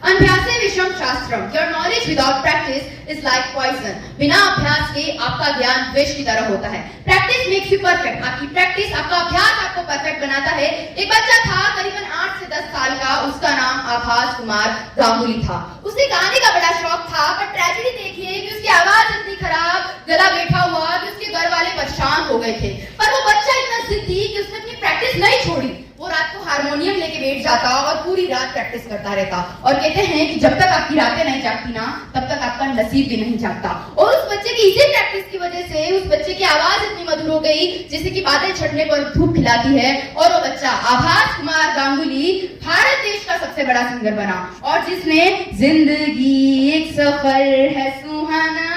अभ्यासे विषम शास्त्रम। Your knowledge without practice is like poison. बिना अभ्यास के आपका ज्ञान विष की तरह होता है। Practice makes you perfect. आपकी प्रैक्टिस, आपका अभ्यास आपको परफेक्ट बनाता है। एक बच्चा था करीबन 8 से 10 साल का, उसका नाम आभास कुमार गांगुली था। उसे गाने का बड़ा शौक था, पर ट्रेजेडी देखिए कि उसकी आवाज इतनी खराब, गला बैठा हुआ कि उसके घर वाले परेशान हो गए थे। पर वो बच्चा इतना जिद्दी कि उसने अपनी प्रैक्टिस नहीं छोड़ी। वो रात को हारमोनियम लेके बैठ जाता और पूरी रात प्रैक्टिस करता रहता। और कहते हैं कि जब तक आपकी रातें नहीं जागती ना, तब तक आपका नसीब भी नहीं जागता। और उस बच्चे की इसी प्रैक्टिस की वजह से उस बच्चे की आवाज इतनी मधुर हो गई जैसे कि बादल छटने पर धूप खिलाती है। और वो बच्चा आभास कुमार गांगुली भारत देश का सबसे बड़ा सिंगर बना। और जिसने जिंदगी एक सफर है सुहाना,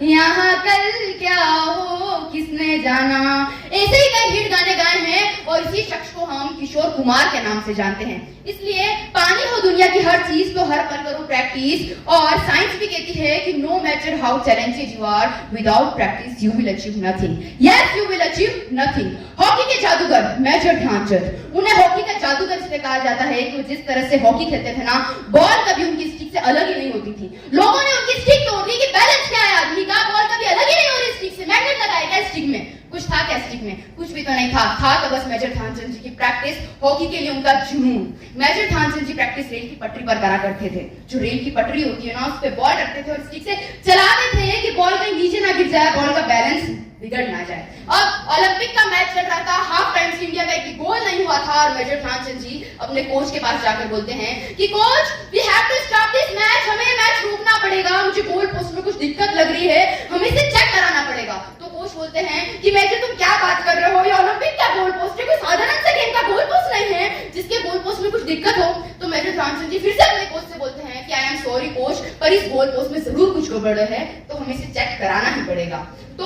यहाँ कल क्या हो किसने जाना, ऐसे ही कई हिट गाने गाए हैं। और इसी शख्स को हम किशोर कुमार के नाम से जानते हैं। इसलिए पानी हो दुनिया की हर चीज तो हर पल करो प्रैक्टिस। और साइंस भी कहती है कि no matter how talented you are, without practice you will achieve nothing. Yes, you will achieve nothing. Hockey के जादूगर मेजर ध्यानचंद, उन्हें हॉकी का जादूगर इसलिए कहा जाता है कि वो जिस तरह से हॉकी खेलते थे ना, बॉल कभी उनकी स्टिक से अलग ही नहीं होती थी। लोगों ने उनकी स्टिक तोड़ दी कि बैलेंस क्या है आदमी का, बॉल कभी अलग ही नहीं हो रही स्टिक से। मैग्नेट लगाया क्या स्टिक में? कुछ था क्या स्टिक में? कुछ भी तो नहीं था। तो बस मेजर ध्यानचंद जी की प्रैक्टिस, हॉकी के लिए उनका जुनून। मेजर ध्यानचंद जी प्रैक्टिस रेल की पटरी पर करा करते थे। जो रेल की पटरी होती है ना, उस पे बॉल रखते थे और स्टिक से चलाते थे कि बॉल कहीं नीचे ना गिर जाए, बॉल का बैलेंस बिगड़ ना जाए। अब ओलंपिक का मैच चल रहा था, हाफ टाइम से इंडिया का एक गोल नहीं हुआ था। और मेजर ध्यानचंद जी अपने कोच के पास जाकर बोलते हैं कि coach, we have to stop this match, हमें मैच रोकना पड़ेगा, मुझे गोल पोस्ट में कुछ दिक्कत लग रही है, हमें इसे चेक कराना पड़ेगा। तो कोच बोलते हैं कि मेजर तुम क्या बात कर रहे हो, ये ओलंपिक का गोल पोस्ट है, कोई साधारण सा गेम का गोल पोस्ट नहीं है जिसके गोल पोस्ट में कुछ दिक्कत हो। तो मेजर ध्यानचंद जी फिर से अपने कोच से बोलते हैं कि आई एम सॉरी कोच, पर इस गोल पोस्ट में जरूर कुछ गड़बड़ है, तो हमें इसे चेक कराना ही पड़ेगा। तो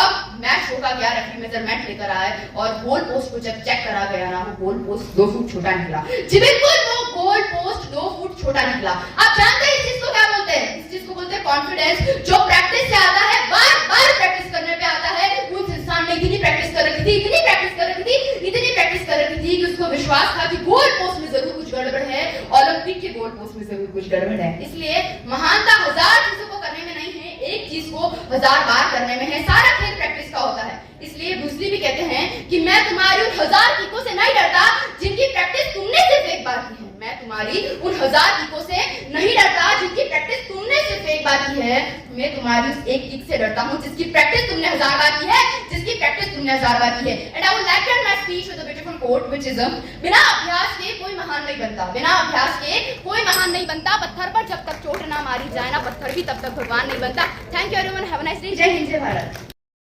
अब मैच होगा गया, रेफरी मेजरमेंट लेकर आए और गोल पोस्ट को जब चेक करा गया ना, वो गोल पोस्ट 2 फुट छोटा निकला। जी बिल्कुल, वो गोल पोस्ट 2 फुट छोटा निकला। आप जानते हैं इस चीज को क्या बोलते हैं? इस चीज को बोलते हैं कॉन्फिडेंस। जो प्रैक्टिस से आता है, बार बार प्रैक्टिस करने पे आता है। उस इंसान ने इतनी प्रैक्टिस कर रखी थी, इतनी प्रैक्टिस कर रखी थी, इतनी प्रैक्टिस कर रखी थी कि उसको विश्वास था कि गोल पोस्ट में जरूर कुछ गड़बड़ है, ओलंपिक के गोल पोस्ट में जरूर कुछ गड़बड़ है। इसलिए महानता 1000 चीजों को करने में नहीं है, एक चीज को 1000 बार करने में है। सारा खेल प्रैक्टिस का होता है। इसलिए ब्रूस ली भी कहते हैं कि मैं तुम्हारी उन 1000 किकों से नहीं डरता जिनकी प्रैक्टिस तुमने सिर्फ एक बार की है। मैं तुम्हारी उन 1000 किकों से नहीं डरता जिनकी प्रैक्टिस तुमने सिर्फ एक बार की है। मैं तुम्हारी उस एक किक से डरता हूं जिसकी प्रैक्टिस तुमने 1000 बार की है, जिसकी प्रैक्टिस तुमने 1000 बार की है। And I would like to end my speech with a beautiful quote which is बिना अभ्यास के कोई महान नहीं बनता। बिना अभ्यास के कोई महान नहीं बनता। पत्थर पर जब तक चोट ना मारी जाए ना, पत्थर भी तब तक भगवान नहीं बनता। Thank you everyone, have a nice day. जय हिंद, जय भारत।